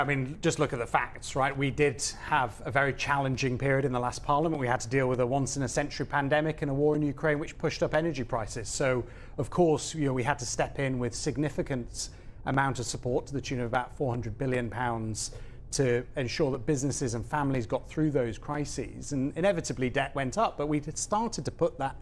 I mean, just look at the facts, right? We did have a very challenging period in the last parliament. We had to deal with a once-in-a-century pandemic and a war in Ukraine, which pushed up energy prices. So, of course, we had to step in with significant amount of support to the tune of about £400 billion to ensure that businesses and families got through those crises. And inevitably, debt went up, but we had started to put that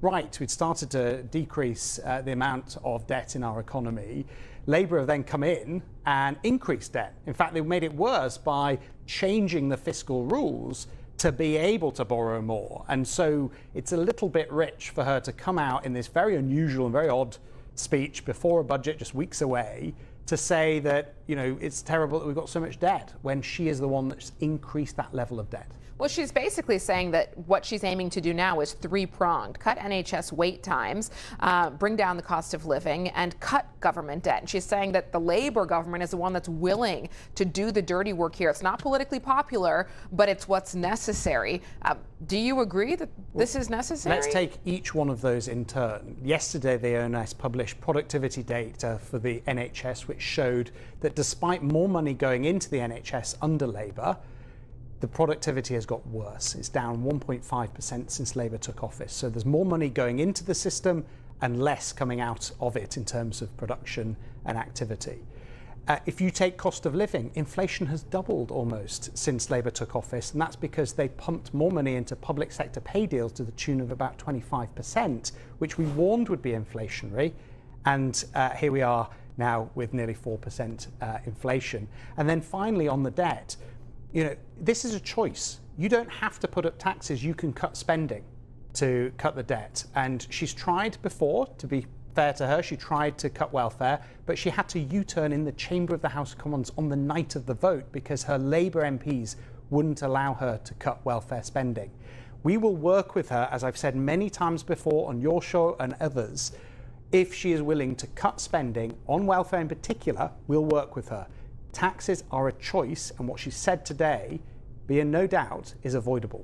right. We'd started to decrease the amount of debt in our economy. Labour have then come in and increased debt. In fact, they made it worse by changing the fiscal rules to be able to borrow more. And so it's a little bit rich for her to come out in this very unusual and very odd speech before a budget just weeks away to say that, it's terrible that we've got so much debt when she is the one that's increased that level of debt. Well, she's basically saying that what she's aiming to do now is three-pronged: cut NHS wait times, bring down the cost of living, and cut government debt. And she's saying that the Labour government is the one that's willing to do the dirty work here. It's not politically popular, but it's what's necessary. Do you agree that this is necessary? Let's take each one of those in turn. Yesterday, the ONS published productivity data for the NHS, which showed that despite more money going into the NHS under Labour, the productivity has got worse. It's down 1.5% since Labour took office. So there's more money going into the system and less coming out of it in terms of production and activity. If you take cost of living, inflation has doubled almost since Labour took office, and that's because they pumped more money into public sector pay deals to the tune of about 25%, which we warned would be inflationary. And here we are now with nearly 4% inflation. And then finally on the debt, this is a choice. You don't have to put up taxes. You can cut spending to cut the debt. And she's tried before, to be fair to her, she tried to cut welfare, but she had to U-turn in the chamber of the House of Commons on the night of the vote because her Labour MPs wouldn't allow her to cut welfare spending. We will work with her, as I've said many times before on your show and others. If she is willing to cut spending on welfare in particular, we'll work with her. Taxes are a choice, and what she said today, be in no doubt, is avoidable.